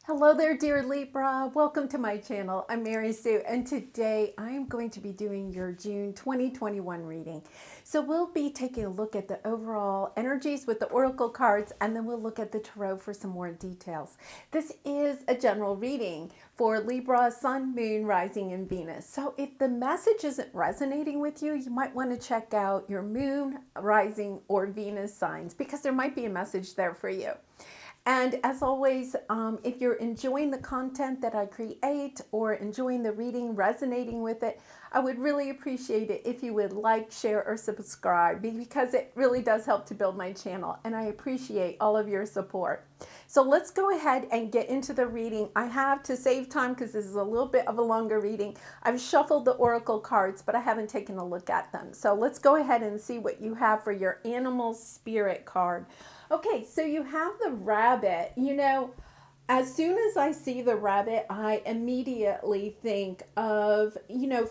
Hello there, dear Libra. Welcome to my channel. I'm Mary Sue, and today I'm going to be doing your June 2021 reading. So we'll be taking a look at the overall energies with the oracle cards, and then we'll look at the tarot for some more details. This is a general reading for Libra, Sun, Moon, Rising, and Venus. So if the message isn't resonating with you, you might want to check out your Moon, Rising, or Venus signs because there might be a message there for you. And as always, if you're enjoying the content that I create or enjoying the reading, resonating with it, I would really appreciate it if you would like, share, or subscribe because it really does help to build my channel. And I appreciate all of your support. So let's go ahead and get into the reading. I have, to save time because this is a little bit of a longer reading, I've shuffled the oracle cards, but I haven't taken a look at them. So let's go ahead and see what you have for your animal spirit card. Okay, so you have the rabbit. As soon as I see the rabbit, I immediately think of,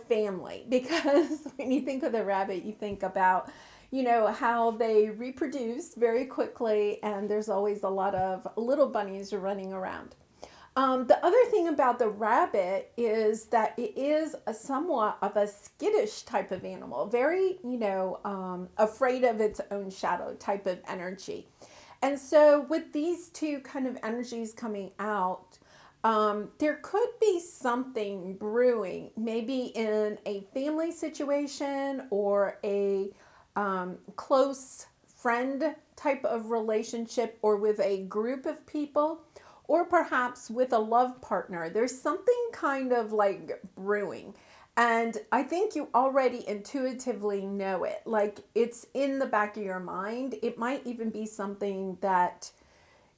family. Because when you think of the rabbit, you think about, how they reproduce very quickly. And there's always a lot of little bunnies running around. The other thing about the rabbit is that it is somewhat of a skittish type of animal, very, afraid of its own shadow type of energy. And so with these two kind of energies coming out, there could be something brewing, maybe in a family situation or a close friend type of relationship, or with a group of people, or perhaps with a love partner. There's something kind of like brewing. And I think you already intuitively know it. Like, it's in the back of your mind. It might even be something that,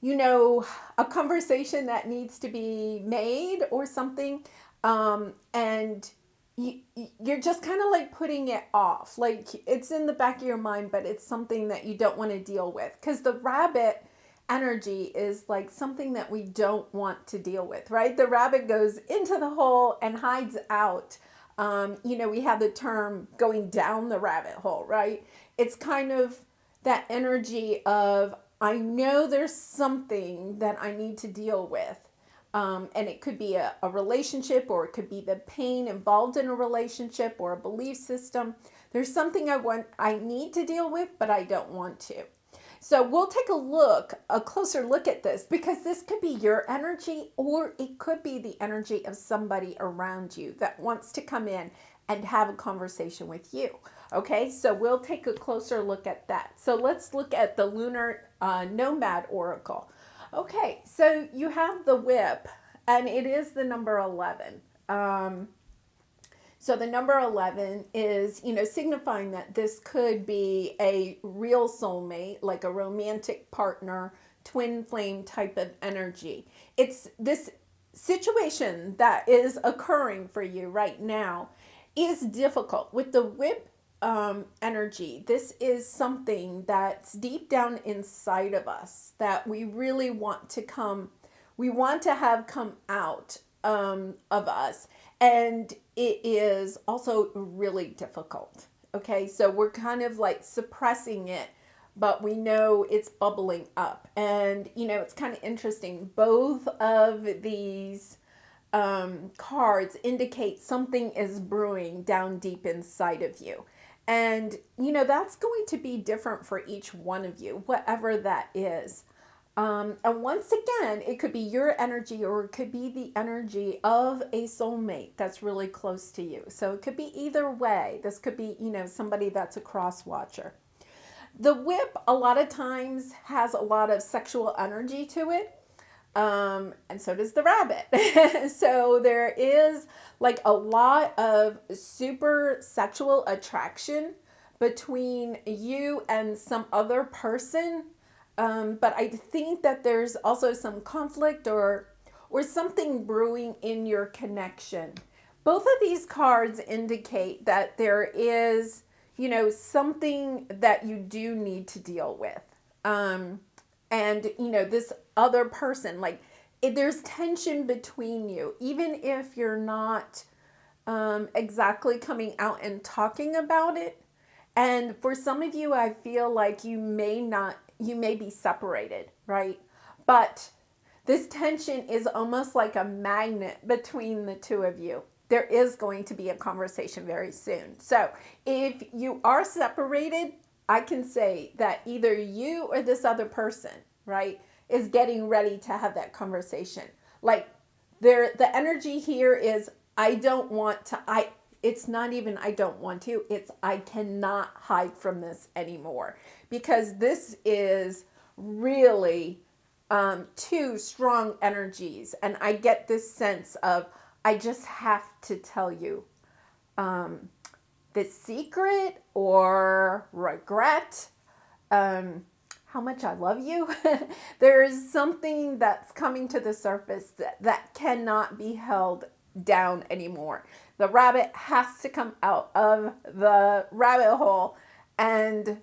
a conversation that needs to be made or something. And you're just kind of like putting it off. Like, it's in the back of your mind, but it's something that you don't want to deal with. Because the rabbit energy is like something that we don't want to deal with, right? The rabbit goes into the hole and hides out. We have the term going down the rabbit hole, right? It's kind of that energy of, I know there's something that I need to deal with. And it could be a relationship, or it could be the pain involved in a relationship, or a belief system. There's something I need to deal with, but I don't want to. So we'll take a closer look at this, because this could be your energy, or it could be the energy of somebody around you that wants to come in and have a conversation with you. Okay, so we'll take a closer look at that. So let's look at the Lunar Nomad Oracle. Okay, so you have the whip, and it is the number 11. So the number 11 is, signifying that this could be a real soulmate, like a romantic partner, twin flame type of energy. It's this situation that is occurring for you right now is difficult. With the whip energy, this is something that's deep down inside of us that we really want to have come out of us. And it is also really difficult. Okay, so we're kind of like suppressing it, but we know it's bubbling up. And, it's kind of interesting. Both of these cards indicate something is brewing down deep inside of you. And, that's going to be different for each one of you, whatever that is. And once again, it could be your energy, or it could be the energy of a soulmate that's really close to you. So it could be either way. This could be, somebody that's a cross watcher. The whip a lot of times has a lot of sexual energy to it. And so does the rabbit. So there is like a lot of super sexual attraction between you and some other person. But I think that there's also some conflict or something brewing in your connection. Both of these cards indicate that there is, something that you do need to deal with. And, this other person, like, there's tension between you, even if you're not exactly coming out and talking about it. And for some of you, I feel like you may be separated, right? But This tension is almost like a magnet between the two of you. There is going to be a conversation very soon. So if you are separated, I can say that either you or this other person, right, is getting ready to have that conversation. Like the energy here is, I don't want to, it's not even I don't want to, it's I cannot hide from this anymore, because this is really two strong energies. And I get this sense of, I just have to tell you the secret or regret, how much I love you. There is something that's coming to the surface that cannot be held down anymore. The rabbit has to come out of the rabbit hole and,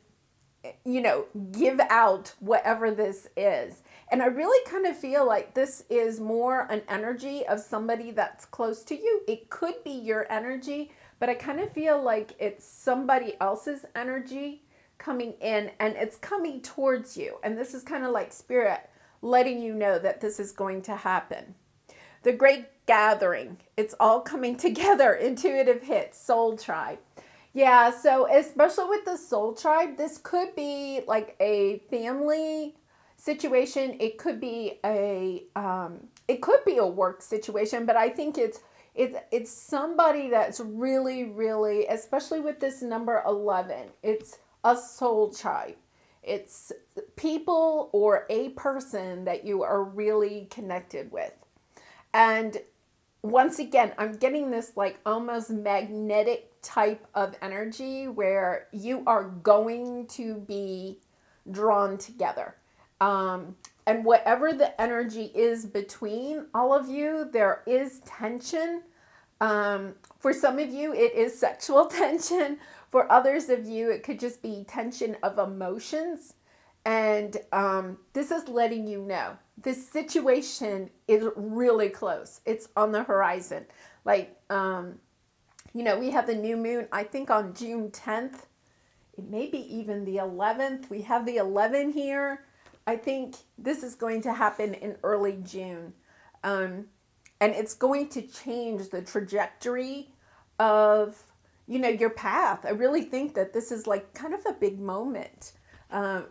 give out whatever this is. And I really kind of feel like this is more an energy of somebody that's close to you. It could be your energy, but I kind of feel like it's somebody else's energy coming in, and it's coming towards you. And this is kind of like spirit letting you know that this is going to happen. The great gathering, it's all coming together. Intuitive hits, soul tribe. Yeah, so especially with the soul tribe, this could be like a family situation. It could be a work situation, but I think it's somebody that's really, really, especially with this number 11, it's a soul tribe. It's people or a person that you are really connected with. And once again, I'm getting this like almost magnetic type of energy where you are going to be drawn together. And whatever the energy is between all of you, there is tension. For some of you, it is sexual tension. For others of you, it could just be tension of emotions. And this is letting you know this situation is really close. It's on the horizon. Like, we have the new moon, I think on June 10th. It may be even the 11th. We have the 11 here. I think this is going to happen in early June. And it's going to change the trajectory of, your path. I really think that this is like kind of a big moment.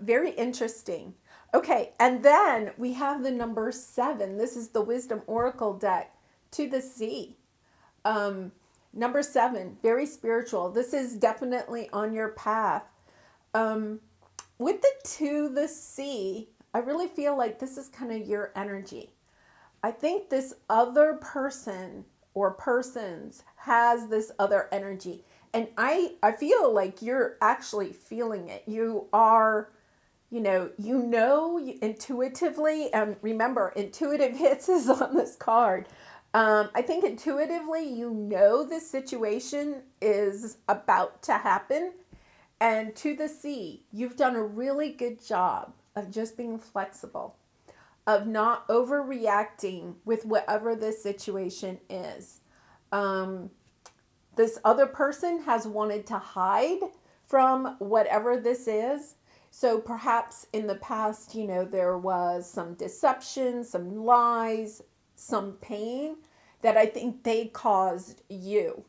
Very interesting. Okay, and then we have the number 7. This is the Wisdom Oracle deck, to the sea. Number 7, very spiritual. This is definitely on your path. With the to the sea, I really feel like this is kind of your energy. I think this other person or persons has this other energy. And I feel like you're actually feeling it. You are, intuitively, and remember, intuitive hits is on this card. I think intuitively, this situation is about to happen. And to the sea, you've done a really good job of just being flexible, of not overreacting with whatever this situation is. This other person has wanted to hide from whatever this is. So perhaps in the past, there was some deception, some lies, some pain that I think they caused you.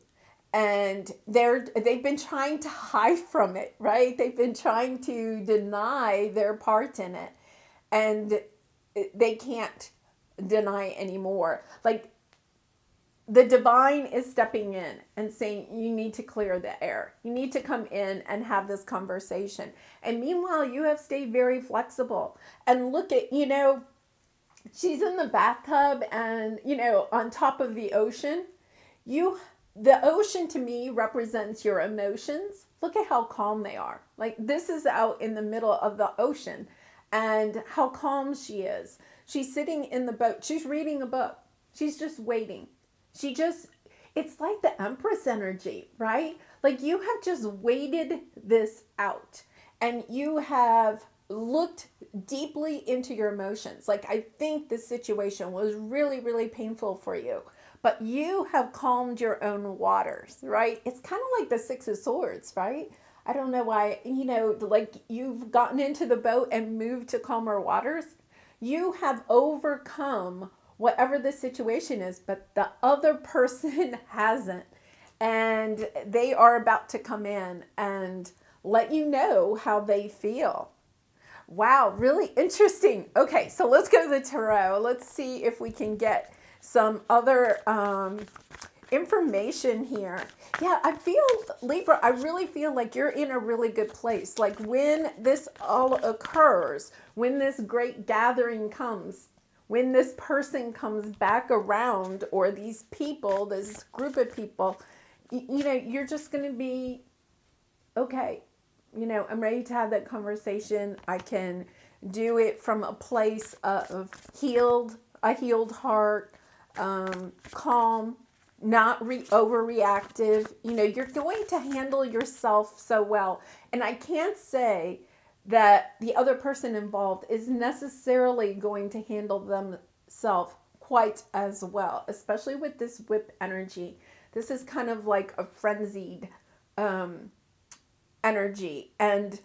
And they've been trying to hide from it, right? They've been trying to deny their part in it. And they can't deny anymore. Like, the divine is stepping in and saying, you need to clear the air. You need to come in and have this conversation. And meanwhile, you have stayed very flexible. And look at, she's in the bathtub and, on top of the ocean. The ocean to me represents your emotions. Look at how calm they are. Like, this is out in the middle of the ocean and how calm she is. She's sitting in the boat. She's reading a book. She's just waiting. It's like the Empress energy, right? Like, you have just waited this out and you have looked deeply into your emotions. Like, I think this situation was really, really painful for you, but you have calmed your own waters, right? It's kind of like the Six of Swords, right? I don't know why, like, you've gotten into the boat and moved to calmer waters. you have overcome whatever the situation is, but the other person hasn't. And they are about to come in and let you know how they feel. Wow, really interesting. Okay, so let's go to the tarot. Let's see if we can get some other information here. Yeah, I feel, Libra, I really feel like you're in a really good place. Like when this all occurs, when this great gathering comes, when this person comes back around, or these people, this group of people, you know, you're just going to be okay. You know, I'm ready to have that conversation. I can do it from a place of a healed heart, calm, not overreactive. You know, you're going to handle yourself so well. And I can't say that the other person involved is necessarily going to handle themselves quite as well, especially with this whip energy. This is kind of like a frenzied energy. And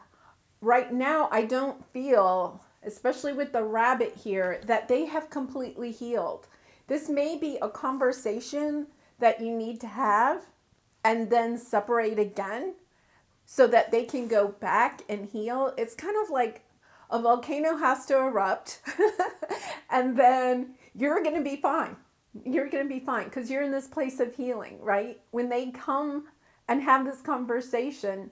right now, I don't feel, especially with the rabbit here, that they have completely healed. This may be a conversation that you need to have and then separate again so that they can go back and heal. It's kind of like a volcano has to erupt and then you're going to be fine. You're going to be fine because you're in this place of healing, right? When they come and have this conversation,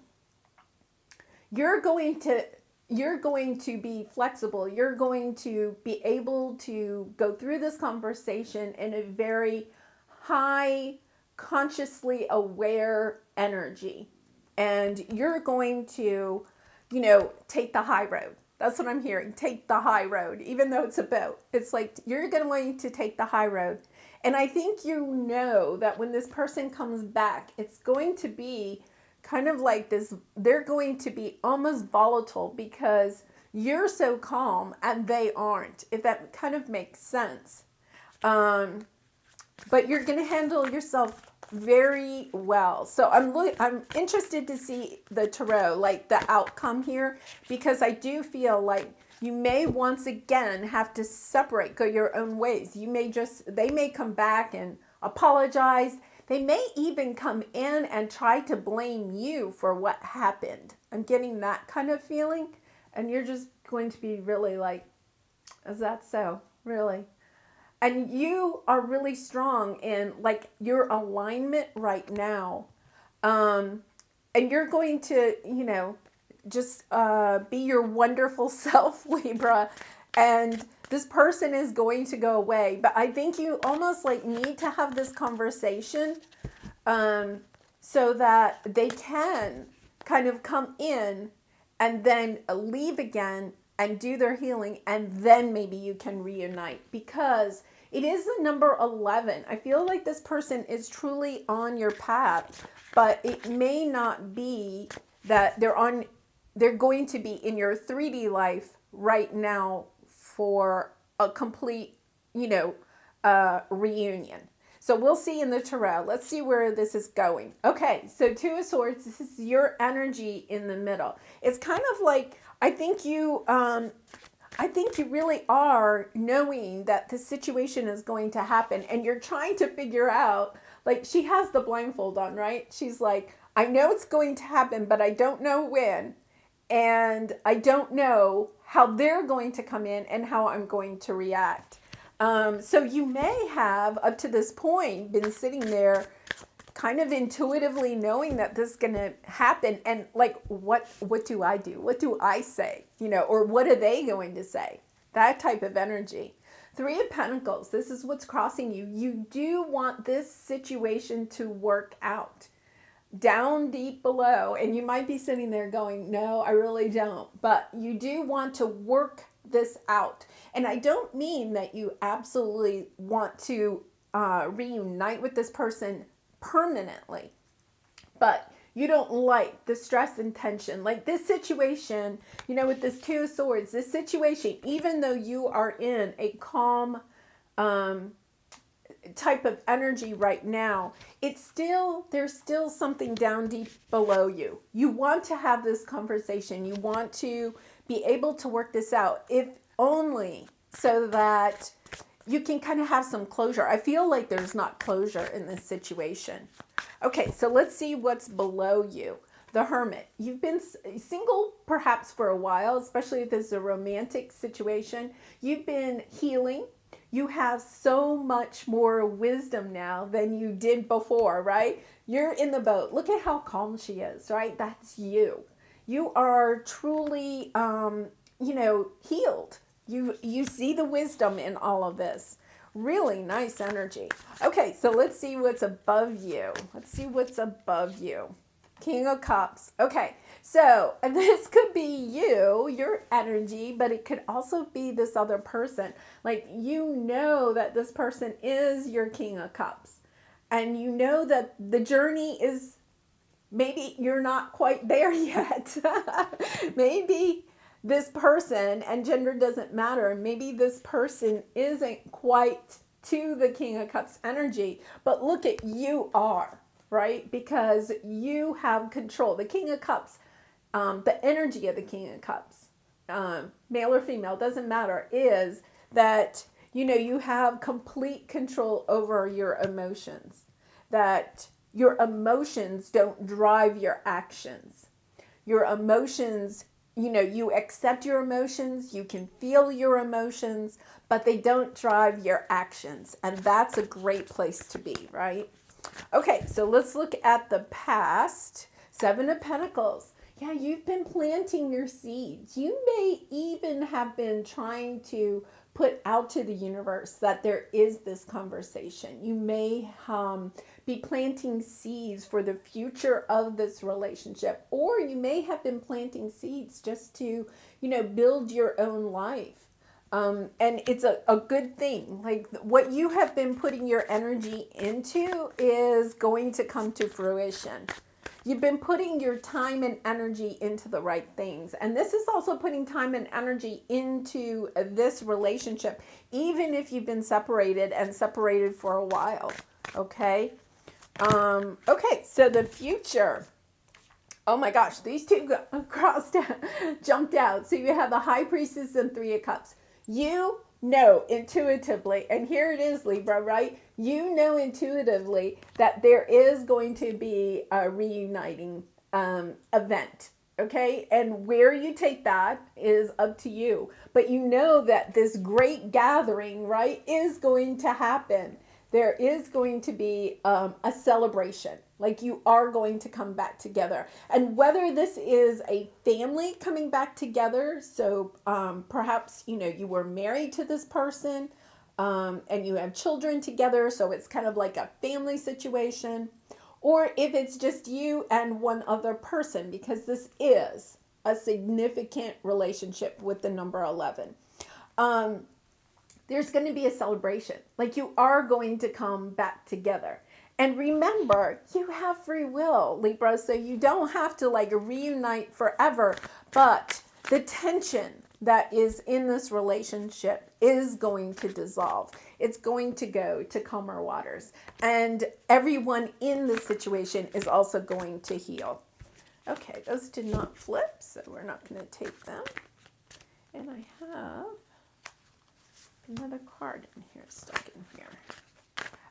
you're going to be flexible. You're going to be able to go through this conversation in a very high, consciously aware energy. And you're going to, you know, take the high road. That's what I'm hearing. Take the high road, even though it's a boat. It's like you're going to take the high road. And I think you know that when this person comes back, it's going to be kind of like this. They're going to be almost volatile because you're so calm and they aren't, if that kind of makes sense. But you're going to handle yourself very well. So I'm interested to see the tarot, like the outcome here, because I do feel like you may once again have to separate, go your own ways. They may come back and apologize. They may even come in and try to blame you for what happened. I'm getting that kind of feeling. And you're just going to be really like, is that so? Really? And you are really strong in like your alignment right now. And you're going to, you know, just be your wonderful self, Libra. And this person is going to go away. But I think you almost like need to have this conversation so that they can kind of come in and then leave again and do their healing, and then maybe you can reunite, because it is the number 11. I feel like this person is truly on your path, but it may not be that they're going to be in your 3D life right now for a complete, you know, reunion. So we'll see in the tarot. Let's see where this is going. Okay, so Two of Swords, this is your energy in the middle. It's kind of like, I think you really are knowing that the situation is going to happen, and you're trying to figure out, like, she has the blindfold on, right? She's like, I know it's going to happen, but I don't know when, and I don't know how they're going to come in and how I'm going to react. So you may have, up to this point, been sitting there kind of intuitively knowing that this is going to happen. And like, what do I do? What do I say? You know, or what are they going to say? That type of energy. Three of Pentacles, this is what's crossing you. You do want this situation to work out. Down deep below, and you might be sitting there going, no, I really don't. But you do want to work this out. And I don't mean that you absolutely want to reunite with this person permanently, but you don't like the stress and tension. Like this situation, you know, with this Two of Swords, this situation, even though you are in a calm type of energy right now, there's still something down deep below you. You want to have this conversation. You want to be able to work this out. If only so that you can kind of have some closure. I feel like there's not closure in this situation. Okay, so let's see what's below you. The Hermit. You've been single perhaps for a while, especially if this is a romantic situation. You've been healing. You have so much more wisdom now than you did before, right? You're in the boat. Look at how calm she is, right? That's you. You are truly, healed. You see the wisdom in all of this. Really nice energy. Okay, so let's see what's above you. Let's see what's above you. King of Cups. Okay, so this could be you, your energy, but it could also be this other person. Like, you know that this person is your King of Cups. And you know that the journey is, maybe you're not quite there yet. Maybe this person, and gender doesn't matter, maybe this person isn't quite to the King of Cups energy, but look at you are. Right? Because you have control. The King of Cups, the energy of the King of Cups, male or female, doesn't matter, is that, you have complete control over your emotions. That your emotions don't drive your actions. Your emotions, you accept your emotions, you can feel your emotions, but they don't drive your actions. And that's a great place to be, right? Okay, so let's look at the past. 7 of Pentacles. Yeah, you've been planting your seeds. You may even have been trying to put out to the universe that there is this conversation. You may be planting seeds for the future of this relationship, or you may have been planting seeds just to, build your own life. And it's a good thing. Like, what you have been putting your energy into is going to come to fruition. You've been putting your time and energy into the right things. And this is also putting time and energy into this relationship, even if you've been separated for a while. Okay. Okay. So the future. Oh my gosh, these two jumped out. So you have the High Priestess and 3 of Cups. You know intuitively, and here it is, Libra, right? You know intuitively that there is going to be a reuniting event, okay? And where you take that is up to you. But you know that this great gathering, right, is going to happen. There is going to be a celebration. Like, you are going to come back together. And whether this is a family coming back together, so perhaps, you were married to this person and you have children together, so it's kind of like a family situation, or if it's just you and one other person, because this is a significant relationship with the number 11. There's going to be a celebration. Like, you are going to come back together. And remember, you have free will, Libra, so you don't have to reunite forever, but the tension that is in this relationship is going to dissolve. It's going to go to calmer waters. And everyone in the situation is also going to heal. Okay, those did not flip, so we're not going to take them. And I have another card in here, stuck in here.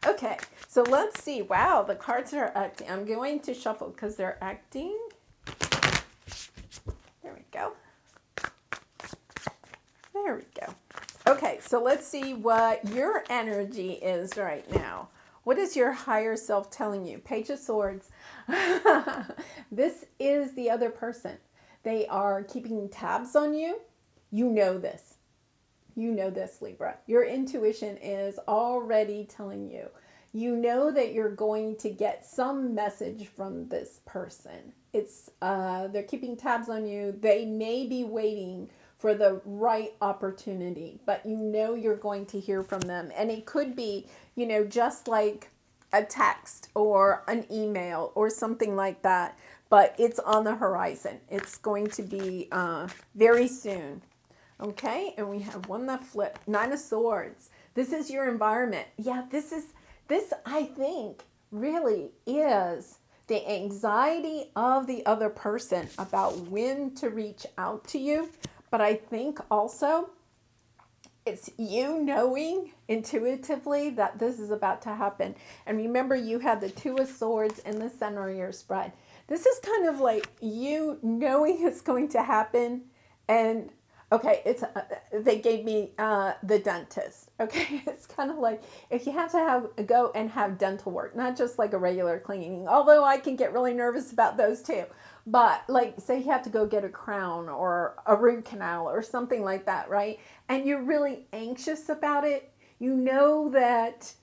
Okay, so let's see. Wow, the cards are acting. I'm going to shuffle because they're acting. There we go. There we go. Okay, so let's see what your energy is right now. What is your higher self telling you? Page of Swords. This is the other person. They are keeping tabs on you. You know this. You know this, Libra. Your intuition is already telling you. You know that you're going to get some message from this person. It's they're keeping tabs on you. They may be waiting for the right opportunity, but you know you're going to hear from them. And it could be, just like a text or an email or something like that, but it's on the horizon. It's going to be very soon. Okay, and we have one that flipped. 9 of Swords. This is your environment. Yeah, this I think really is the anxiety of the other person about when to reach out to you. But I think also it's you knowing intuitively that this is about to happen. And remember, you had the Two of Swords in the center of your spread. This is kind of like you knowing it's going to happen. And okay, it's they gave me the dentist. Okay, it's kind of like if you have to go and have dental work, not just like a regular cleaning. Although I can get really nervous about those too. But like, say you have to go get a crown or a root canal or something like that, right? And you're really anxious about it. You know that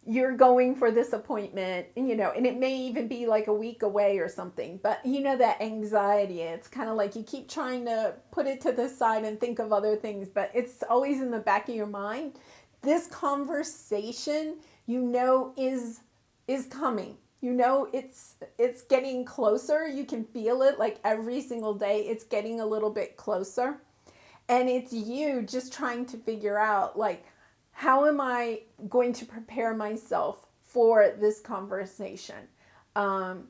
you're going for this appointment, and it may even be like a week away or something, but that anxiety, it's kind of like you keep trying to put it to the side and think of other things, but it's always in the back of your mind. This conversation, is coming. It's getting closer. You can feel it like every single day. It's getting a little bit closer. And it's you just trying to figure out, like, how am I going to prepare myself for this conversation? And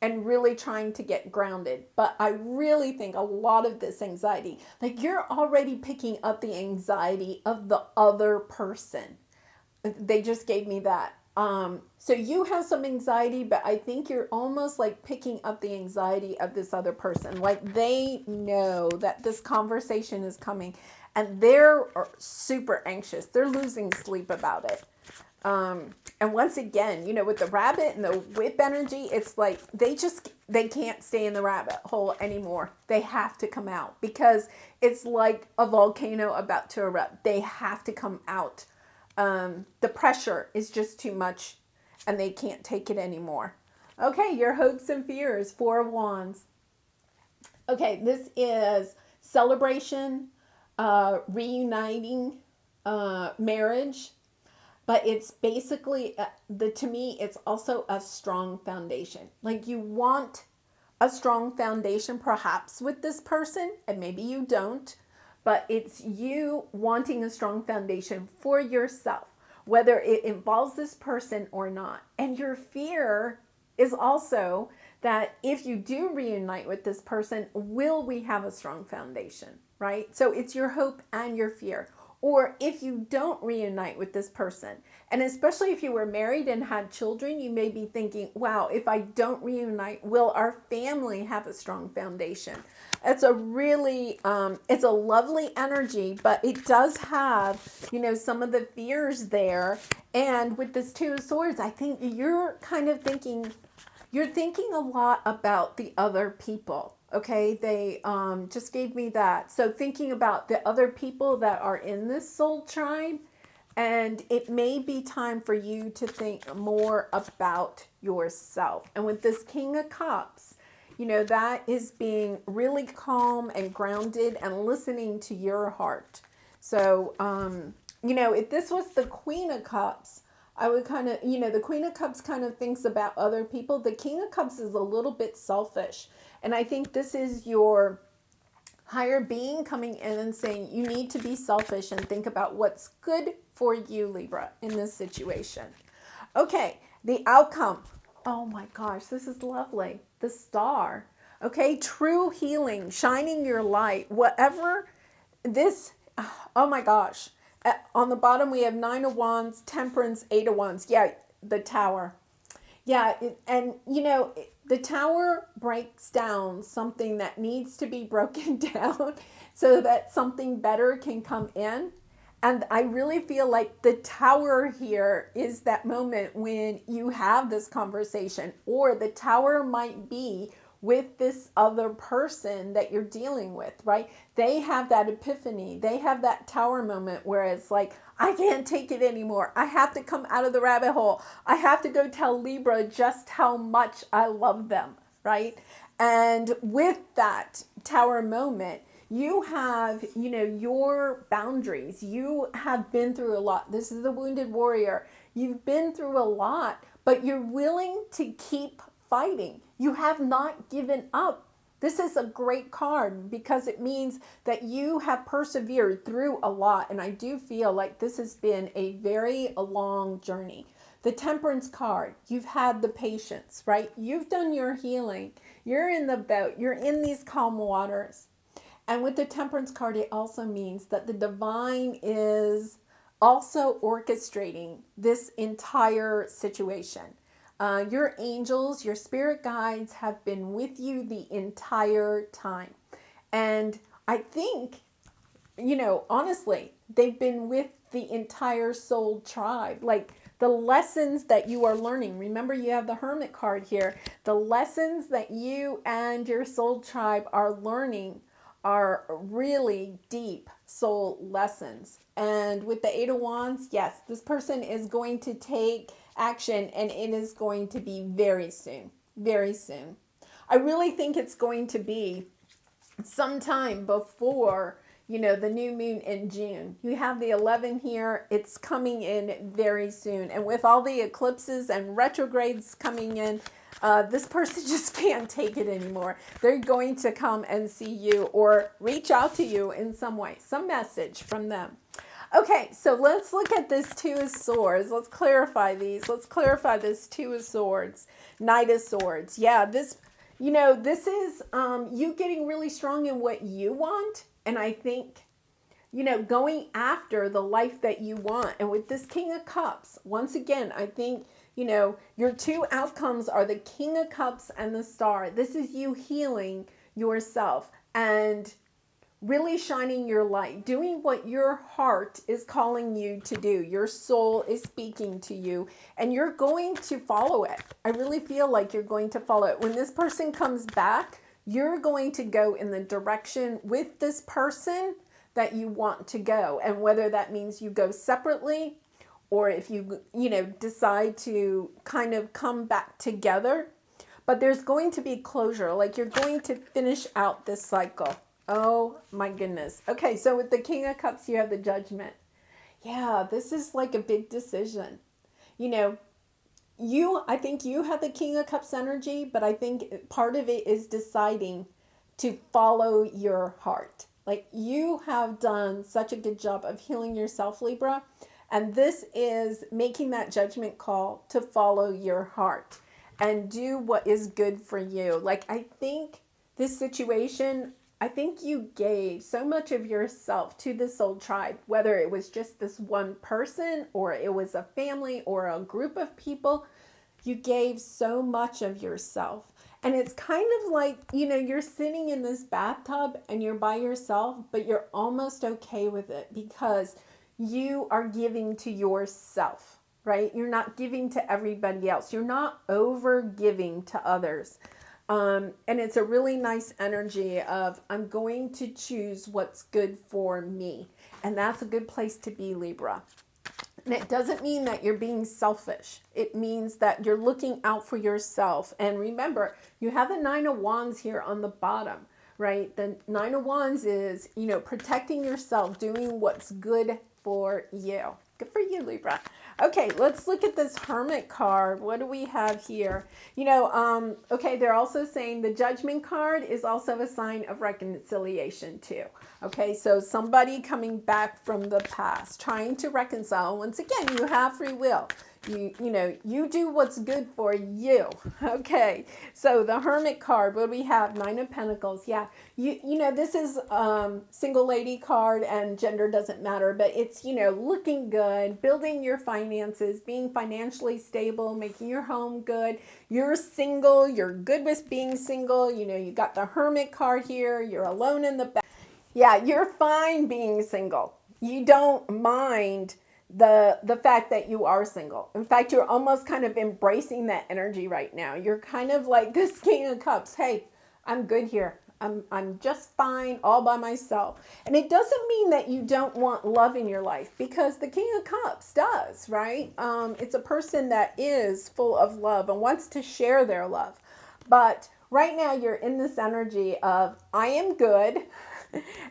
really trying to get grounded. But I really think a lot of this anxiety, like you're already picking up the anxiety of the other person. They just gave me that. So you have some anxiety, but I think you're almost like picking up the anxiety of this other person. Like they know that this conversation is coming and they're super anxious. They're losing sleep about it. And once again, with the rabbit and the whip energy, it's like they can't stay in the rabbit hole anymore. They have to come out because it's like a volcano about to erupt. They have to come out. The pressure is just too much and they can't take it anymore. Okay, your hopes and fears, Four of Wands. Okay, this is celebration, reuniting, marriage, but it's basically, to me, it's also a strong foundation. Like you want a strong foundation perhaps with this person, and maybe you don't. But it's you wanting a strong foundation for yourself, whether it involves this person or not. And your fear is also that if you do reunite with this person, will we have a strong foundation, right? So it's your hope and your fear. Or if you don't reunite with this person, and especially if you were married and had children, you may be thinking, wow, if I don't reunite, will our family have a strong foundation? It's a really, it's a lovely energy, but it does have, some of the fears there. And with this Two of Swords, I think you're kind of thinking, you're thinking a lot about the other people. Okay, they just gave me that. So thinking about the other people that are in this soul tribe, and it may be time for you to think more about yourself. And with this King of Cups, that is being really calm and grounded and listening to your heart. So, if this was the Queen of Cups, I would kind of, the Queen of Cups kind of thinks about other people. The King of Cups is a little bit selfish. And I think this is your higher being coming in and saying you need to be selfish and think about what's good for you, Libra, in this situation. Okay, the outcome. Oh my gosh, this is lovely. The Star. Okay, true healing, shining your light, whatever this, oh my gosh. On the bottom, we have Nine of Wands, Temperance, Eight of Wands. Yeah, the Tower. Yeah, the Tower breaks down something that needs to be broken down so that something better can come in. And I really feel like the Tower here is that moment when you have this conversation, or the Tower might be with this other person that you're dealing with, right? They have that epiphany. They have that Tower moment where it's like, I can't take it anymore. I have to come out of the rabbit hole. I have to go tell Libra just how much I love them, right? And with that Tower moment, you have, your boundaries. You have been through a lot. This is the Wounded Warrior. You've been through a lot, but you're willing to keep fighting. You have not given up. This is a great card because it means that you have persevered through a lot. And I do feel like this has been a very long journey. The Temperance card, you've had the patience, right? You've done your healing. You're in the boat. You're in these calm waters. And with the Temperance card, it also means that the divine is also orchestrating this entire situation. Your angels, your spirit guides have been with you the entire time. And I think, honestly, they've been with the entire soul tribe. Like the lessons that you are learning. Remember, you have the Hermit card here. The lessons that you and your soul tribe are learning are really deep soul lessons. And with the Eight of Wands, yes, this person is going to take action, and it is going to be very soon. Very soon. I really think it's going to be sometime before, the new moon in June. You have the 11 here. It's coming in very soon. And with all the eclipses and retrogrades coming in, this person just can't take it anymore. They're going to come and see you or reach out to you in some way, some message from them. Okay, so let's look at this Two of Swords. Let's clarify these. Let's clarify this Two of Swords, Knight of Swords. Yeah, this is you getting really strong in what you want. And I think, going after the life that you want. And with this King of Cups, once again, I think, your two outcomes are the King of Cups and the Star. This is you healing yourself and really shining your light, doing what your heart is calling you to do. Your soul is speaking to you, and you're going to follow it. I really feel like you're going to follow it. When this person comes back, you're going to go in the direction with this person that you want to go. And whether that means you go separately, or if you, decide to kind of come back together, but there's going to be closure. Like you're going to finish out this cycle. Oh my goodness. Okay, so with the King of Cups, you have the Judgment. Yeah, this is like a big decision. I think you have the King of Cups energy, but I think part of it is deciding to follow your heart. Like you have done such a good job of healing yourself, Libra, and this is making that judgment call to follow your heart and do what is good for you. Like I think this situation, I think you gave so much of yourself to this soul tribe, whether it was just this one person or it was a family or a group of people. You gave so much of yourself. And it's kind of like, you're sitting in this bathtub and you're by yourself, but you're almost okay with it because you are giving to yourself, right? You're not giving to everybody else. You're not over giving to others. And it's a really nice energy of, I'm going to choose what's good for me. And that's a good place to be, Libra. And it doesn't mean that you're being selfish. It means that you're looking out for yourself. And remember, you have the Nine of Wands here on the bottom, right? The Nine of Wands is, protecting yourself, doing what's good for you. Good for you, Libra. Okay, let's look at this Hermit card. What do we have here? Okay, they're also saying the Judgment card is also a sign of reconciliation too. Okay, so somebody coming back from the past, trying to reconcile. Once again, you have free will. You do what's good for you. Okay, so the Hermit card, what do we have? Nine of Pentacles. Yeah, this is single lady card and gender doesn't matter, but it's, looking good, building your finances, being financially stable, making your home good. You're single, you're good with being single. You got the Hermit card here, you're alone in the back. Yeah, you're fine being single. You don't mind the fact that you are single. In fact, you're almost kind of embracing that energy right now. You're kind of like this King of Cups. Hey, I'm good here. I'm just fine all by myself. And it doesn't mean that you don't want love in your life, because the King of Cups does, right? It's a person that is full of love and wants to share their love. But right now you're in this energy of, I am good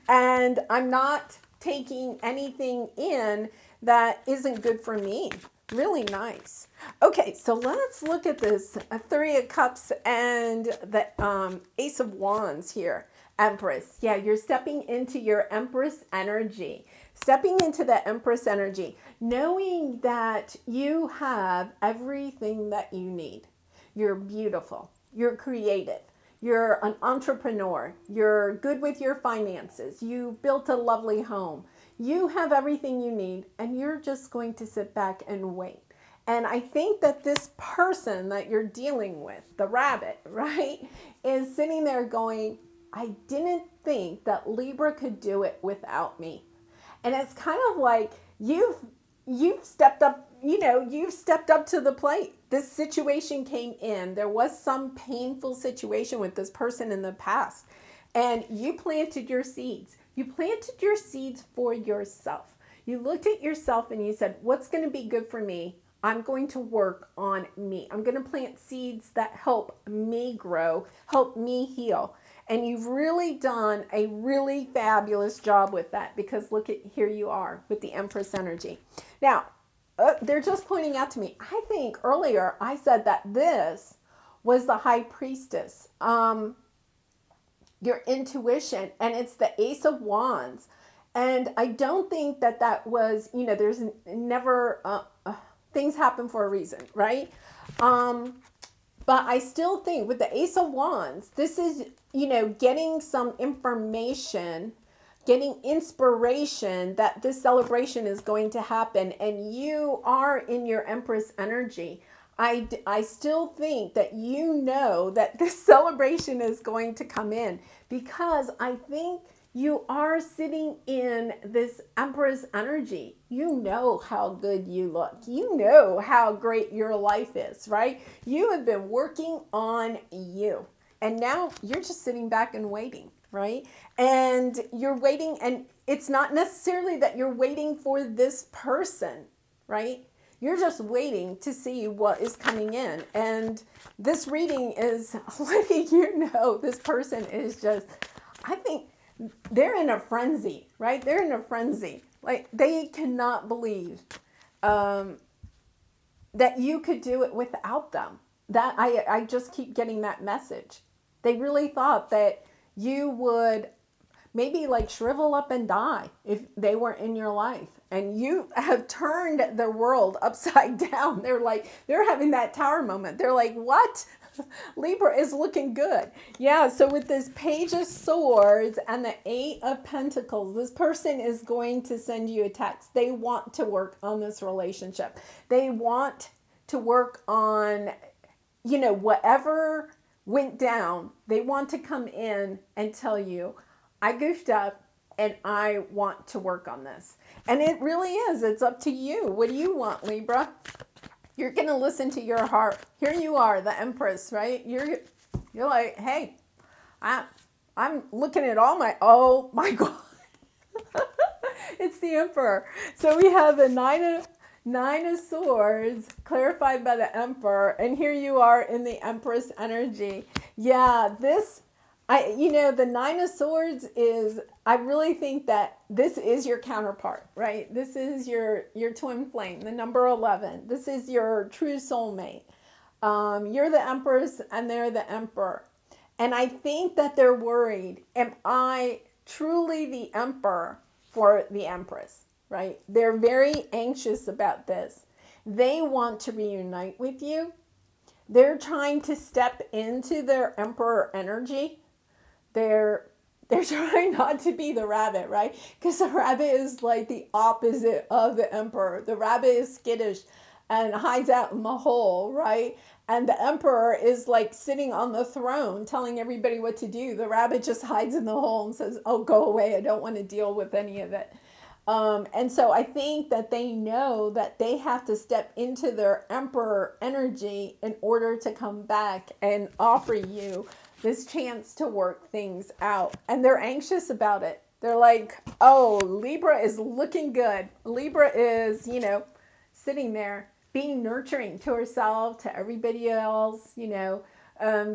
and I'm not taking anything in that isn't good for me. Really nice. Okay, so let's look at this Three of Cups and the Ace of Wands here. Empress. Yeah, you're stepping into your Empress energy. Stepping into the Empress energy, knowing that you have everything that you need. You're beautiful. You're creative. You're an entrepreneur. You're good with your finances. You built a lovely home. You have everything you need, and you're just going to sit back and wait. And I think that this person that you're dealing with, the rabbit, right, is sitting there going, I didn't think that Libra could do it without me. And it's kind of like you've stepped up, you've stepped up to the plate. This situation came in. There was some painful situation with this person in the past. And you planted your seeds. You planted your seeds for yourself. You looked at yourself and you said, what's going to be good for me? I'm going to work on me. I'm going to plant seeds that help me grow, help me heal. And you've really done a really fabulous job with that, because look at, here you are with the Empress energy. Now, they're just pointing out to me, I think earlier I said that this was the High Priestess, your intuition, and it's the Ace of Wands. And I don't think that that was, there's never, things happen for a reason, right? But I still think with the Ace of Wands, this is, getting some information, getting inspiration that this celebration is going to happen, and you are in your Empress energy. I still think that that this celebration is going to come in, because I think you are sitting in this Empress energy. You know how good you look. You know how great your life is, right? You have been working on you. And now you're just sitting back and waiting, right? And you're waiting, and it's not necessarily that you're waiting for this person, right? You're just waiting to see what is coming in. And this reading is letting you know this person is just, I think, they're in a frenzy, right? They're in a frenzy. Like, they cannot believe that you could do it without them. That I just keep getting that message. They really thought that you would maybe like shrivel up and die if they weren't in your life. And you have turned their world upside down. They're having that tower moment. They're like, what? Libra is looking good. Yeah, so with this Page of Swords and the Eight of Pentacles, this person is going to send you a text. They want to work on this relationship. They want to work on, whatever went down. They want to come in and tell you, I goofed up and I want to work on this. And it really is. It's up to you. What do you want, Libra? You're going to listen to your heart. Here you are, the Empress, right? You're like, hey, I'm looking at oh my God. It's the Emperor. So we have the Nine of Swords clarified by the Emperor. And here you are in the Empress energy. Yeah, the Nine of Swords is, I really think that this is your counterpart, right? This is your twin flame, the number 11. This is your true soulmate. You're the Empress and they're the Emperor. And I think that they're worried, am I truly the Emperor for the Empress, right? They're very anxious about this. They want to reunite with you. They're trying to step into their Emperor energy. They're trying not to be the rabbit, right? Because the rabbit is like the opposite of the Emperor. The rabbit is skittish and hides out in the hole, right? And the Emperor is like sitting on the throne telling everybody what to do. The rabbit just hides in the hole and says, oh, go away. I don't want to deal with any of it. And so I think that they know that they have to step into their Emperor energy in order to come back and offer you this chance to work things out. And they're anxious about it. They're like, oh, Libra is looking good. Libra is, sitting there being nurturing to herself, to everybody else,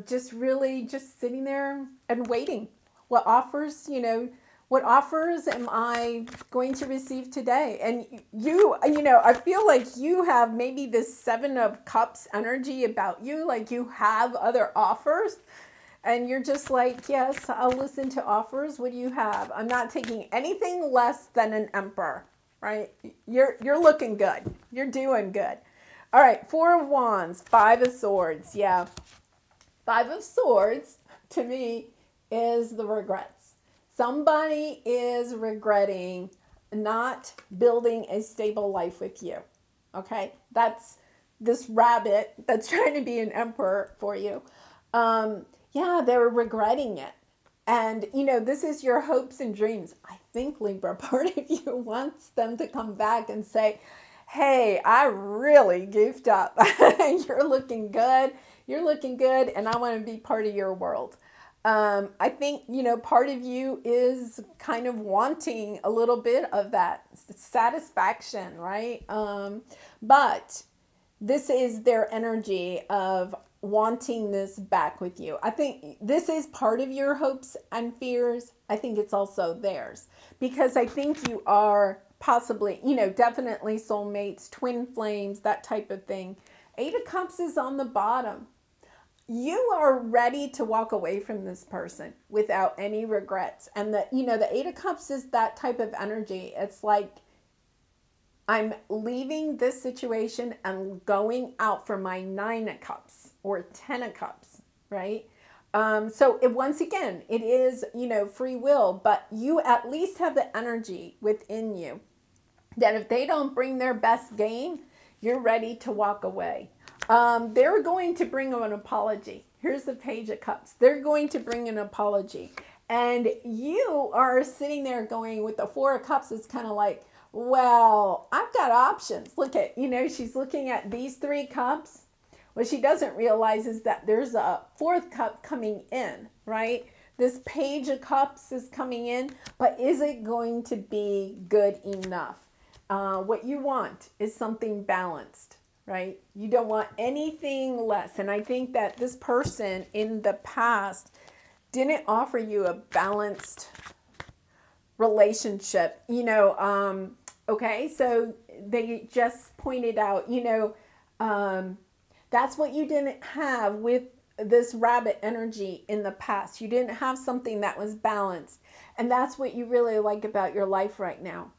just really just sitting there and waiting. What offers am I going to receive today? And I feel like you have maybe this Seven of Cups energy about you, like you have other offers. And you're just like, yes, I'll listen to offers. What do you have? I'm not taking anything less than an Emperor, right? You're looking good. You're doing good. All right, Four of Wands, Five of Swords. Yeah, Five of Swords to me is the regrets. Somebody is regretting not building a stable life with you. Okay? That's this rabbit that's trying to be an emperor for you. Yeah, they're regretting it. And, this is your hopes and dreams. I think, Libra, part of you wants them to come back and say, hey, I really goofed up. You're looking good. You're looking good. And I want to be part of your world. I think, part of you is kind of wanting a little bit of that satisfaction, right? But this is their energy of wanting this back with you. I think this is part of your hopes and fears. I think it's also theirs, because I think you are possibly, definitely soulmates, twin flames, that type of thing. 8 of Cups is on the bottom. You are ready to walk away from this person without any regrets. And the 8 of Cups is that type of energy. It's like, I'm leaving this situation and going out for my 9 of Cups or 10 of Cups, right? So once again, it is, free will, but you at least have the energy within you that if they don't bring their best game, you're ready to walk away. They're going to bring an apology. Here's the Page of Cups. They're going to bring an apology. And you are sitting there going with the 4 of Cups. It's kind of like, well, I've got options. Look at, she's looking at these 3 cups. What she doesn't realize is that there's a 4th cup coming in, right? This Page of Cups is coming in, but is it going to be good enough? What you want is something balanced, right? You don't want anything less. And I think that this person in the past didn't offer you a balanced relationship, okay? So they just pointed out, that's what you didn't have with this rabbit energy in the past. You didn't have something that was balanced. And that's what you really like about your life right now.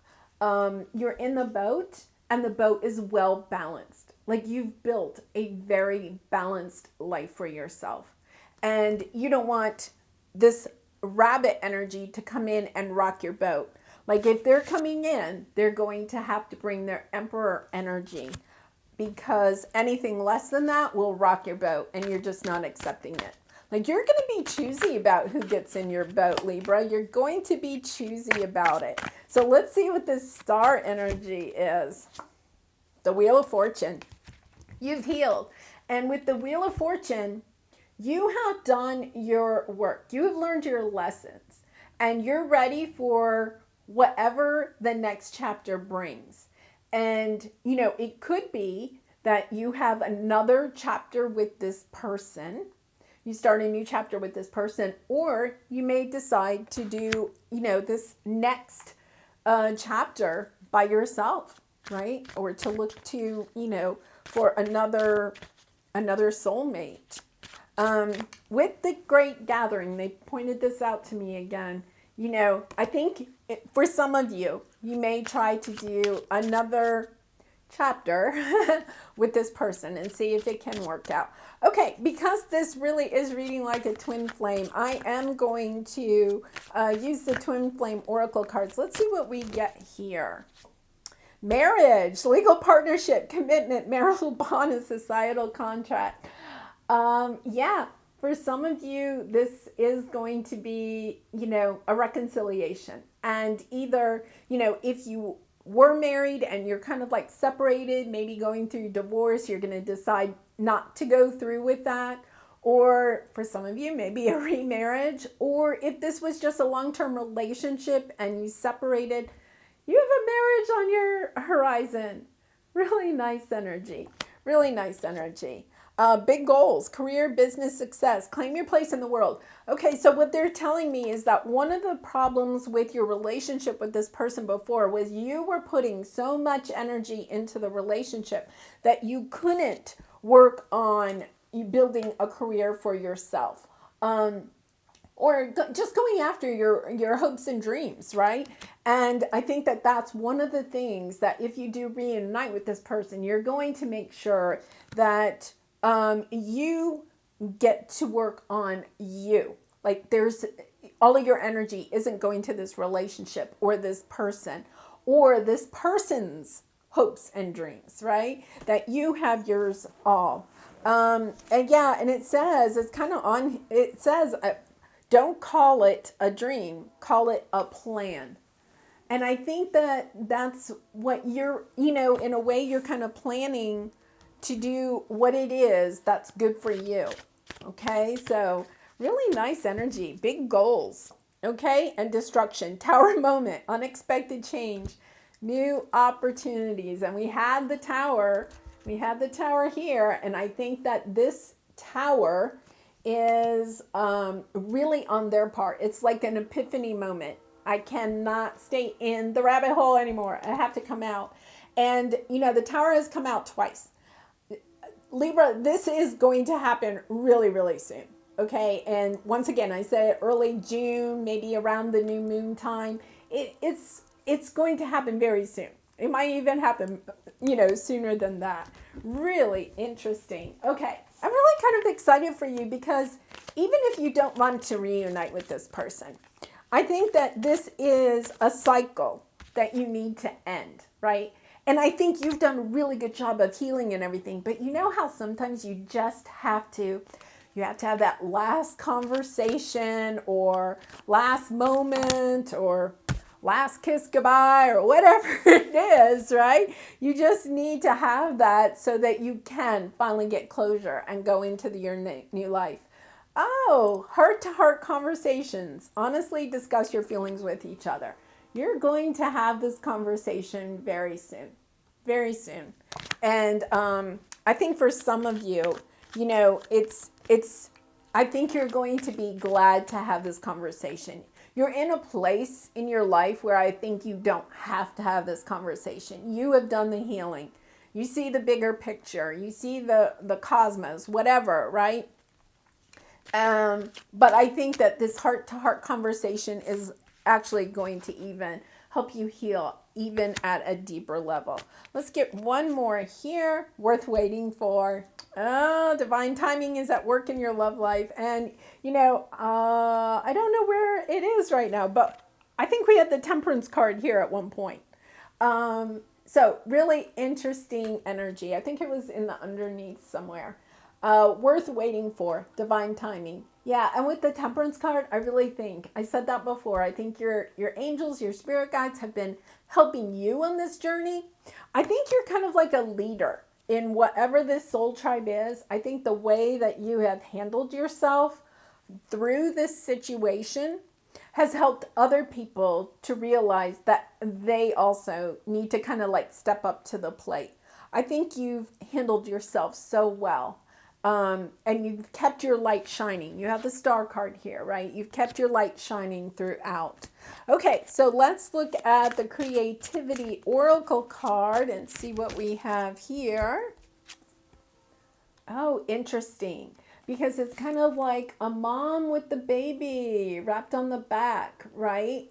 You're in the boat and the boat is well balanced. Like you've built a very balanced life for yourself. And you don't want this rabbit energy to come in and rock your boat. Like if they're coming in, they're going to have to bring their emperor energy, because anything less than that will rock your boat and you're just not accepting it. Like you're going to be choosy about who gets in your boat, Libra. You're going to be choosy about it. So let's see what this star energy is. The Wheel of Fortune. You've healed. And with the Wheel of Fortune, you have done your work. You have learned your lessons. And you're ready for whatever the next chapter brings. And, it could be that you have another chapter with this person. You start a new chapter with this person, or you may decide to do, this next chapter by yourself, right? Or to look to, for another soulmate. With the Great Gathering, they pointed this out to me again. I think for some of you, you may try to do another chapter with this person and see if it can work out. Okay, because this really is reading like a twin flame, I am going to use the twin flame oracle cards. Let's see what we get here. Marriage, legal partnership, commitment, marital bond, and societal contract. Yeah. For some of you, this is going to be, a reconciliation. And either, if you were married and you're kind of like separated, maybe going through divorce, you're going to decide not to go through with that. Or for some of you, maybe a remarriage. Or if this was just a long-term relationship and you separated, you have a marriage on your horizon. Really nice energy. Really nice energy. Big goals, career, business success, claim your place in the world. Okay, so what they're telling me is that one of the problems with your relationship with this person before was you were putting so much energy into the relationship that you couldn't work on building a career for yourself. Or just going after your hopes and dreams, right? And I think that that's one of the things that if you do reunite with this person, you're going to make sure that you get to work on you. Like there's all of your energy isn't going to this relationship or this person or this person's hopes and dreams, right? That you have yours all. And it says, it's kind of on, it says, don't call it a dream, call it a plan. And I think that that's what you're, in a way you're kind of planning to do what it is that's good for you. Okay, so really nice energy, big goals. Okay, and destruction, tower moment, unexpected change, new opportunities. And we had the tower here. And I think that this tower is really on their part. It's like an epiphany moment. I cannot stay in the rabbit hole anymore. I have to come out. And, the tower has come out twice. Libra, this is going to happen really, really soon. Okay. And once again, I said early June, maybe around the new moon time. It's going to happen very soon. It might even happen, sooner than that. Really interesting. Okay. I'm really kind of excited for you because even if you don't want to reunite with this person, I think that this is a cycle that you need to end, right? And I think you've done a really good job of healing and everything, but you know how sometimes you just have to have that last conversation or last moment or last kiss goodbye or whatever it is, right? You just need to have that so that you can finally get closure and go into your new life. Oh, heart-to-heart conversations. Honestly, discuss your feelings with each other. You're going to have this conversation very soon. Very soon. And I think for some of you, I think you're going to be glad to have this conversation. You're in a place in your life where I think you don't have to have this conversation. You have done the healing. You see the bigger picture. You see the cosmos, whatever, right? But I think that this heart-to-heart conversation is actually going to even help you heal even at a deeper level. Let's get one more here, worth waiting for. Oh, divine timing is at work in your love life. And, I don't know where it is right now, but I think we had the Temperance card here at one point. So really interesting energy. I think it was in the underneath somewhere. Worth waiting for, divine timing. Yeah, and with the Temperance card, I really think, I said that before, I think your angels, your spirit guides have been helping you on this journey. I think you're kind of like a leader in whatever this soul tribe is. I think the way that you have handled yourself through this situation has helped other people to realize that they also need to kind of like step up to the plate. I think you've handled yourself so well. And you've kept your light shining. You have the star card here, right? You've kept your light shining throughout. Okay, so let's look at the creativity oracle card and see what we have here. Oh, interesting. Because it's kind of like a mom with the baby wrapped on the back, right?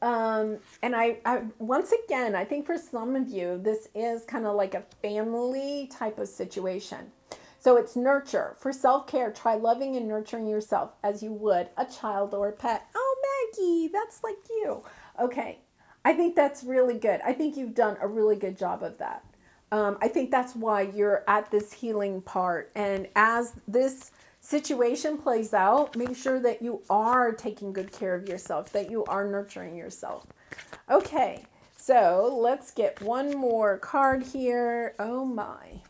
And I once again, I think for some of you, this is kind of like a family type of situation. So it's nurture. For self-care, try loving and nurturing yourself as you would a child or a pet. Oh, Maggie, that's like you. Okay, I think that's really good. I think you've done a really good job of that. I think that's why you're at this healing part. And as this situation plays out, make sure that you are taking good care of yourself, that you are nurturing yourself. Okay, so let's get one more card here. Oh my.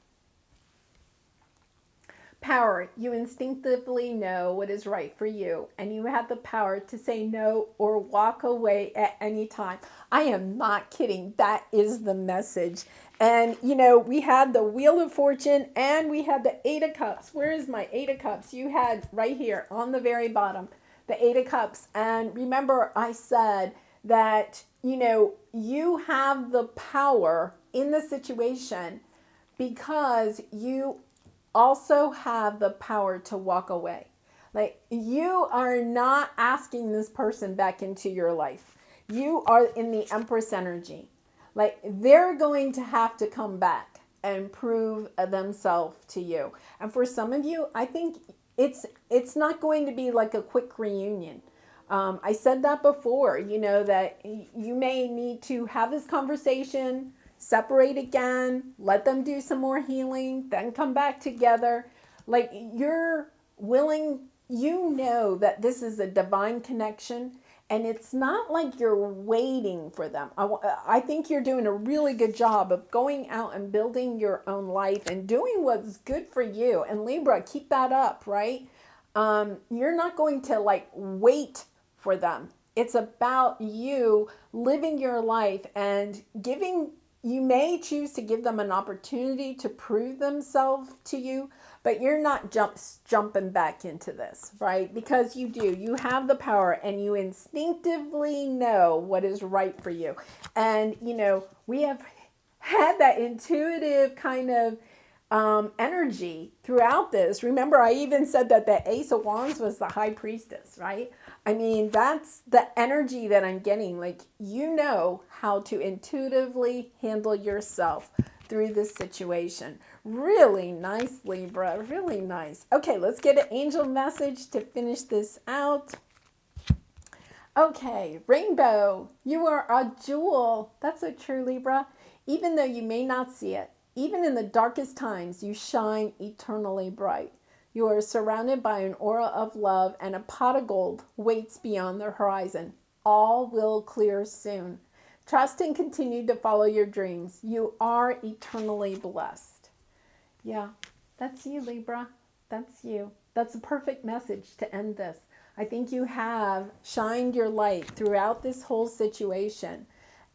Power. You instinctively know what is right for you, and you have the power to say no or walk away at any time. I am not kidding. That is the message. And, we had the Wheel of Fortune and we had the Eight of Cups. Where is my Eight of Cups? You had right here on the very bottom, the Eight of Cups. And remember, I said that, you have the power in the situation because you also have the power to walk away. Like, you are not asking this person back into your life. You are in the Empress energy. Like, they're going to have to come back and prove themselves to you. And for some of you, I think it's not going to be like a quick reunion. I said that before, you know, that you may need to have this conversation, separate again, let them do some more healing, then come back together. Like, you're willing, you know that this is a divine connection, and it's not like you're waiting for them. I think you're doing a really good job of going out and building your own life and doing what's good for you. And Libra, keep that up, right? You're not going to like wait for them. It's about you living your life and giving. You may choose to give them an opportunity to prove themselves to you, but you're not jumping back into this, right? Because you do. You have the power and you instinctively know what is right for you. And, you know, we have had that intuitive kind of energy throughout this. Remember, I even said that the Ace of Wands was the High Priestess, right? I mean, that's the energy that I'm getting. Like, you know how to intuitively handle yourself through this situation. Really nice, Libra. Really nice. Okay, let's get an angel message to finish this out. Okay, Rainbow, you are a jewel. That's so true, Libra. Even though you may not see it, even in the darkest times, you shine eternally bright. You are surrounded by an aura of love, and a pot of gold waits beyond the horizon. All will clear soon. Trust and continue to follow your dreams. You are eternally blessed. Yeah, that's you, Libra. That's you. That's a perfect message to end this. I think you have shined your light throughout this whole situation,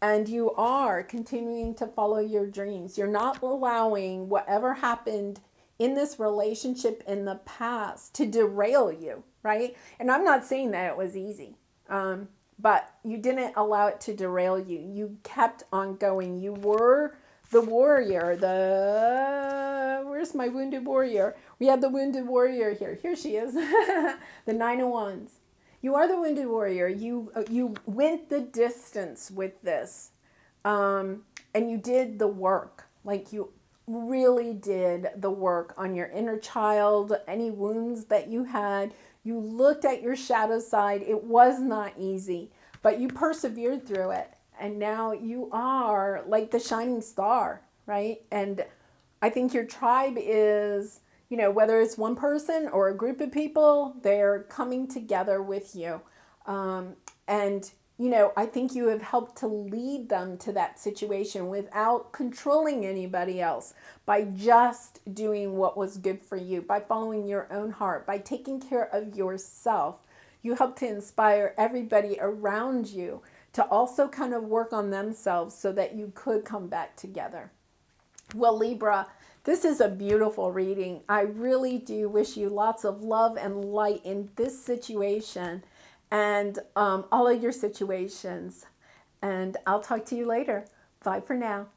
and you are continuing to follow your dreams. You're not allowing whatever happened in this relationship in the past to derail you, right? And I'm not saying that it was easy, but you didn't allow it to derail you. You kept on going. You were the warrior. Where's my wounded warrior? We have the wounded warrior here. Here she is. The Nine of Wands. You are the wounded warrior. You went the distance with this, and you did the work. Like, you really did the work on your inner child, any wounds that you had. You looked at your shadow side. It was not easy, but you persevered through it. And now you are like the shining star, right? And I think your tribe is, you know, whether it's one person or a group of people, they're coming together with you. And you know, I think you have helped to lead them to that situation without controlling anybody else, by just doing what was good for you, by following your own heart, by taking care of yourself. You helped to inspire everybody around you to also kind of work on themselves so that you could come back together. Well, Libra, this is a beautiful reading. I really do wish you lots of love and light in this situation and all of your situations. And I'll talk to you later. Bye for now.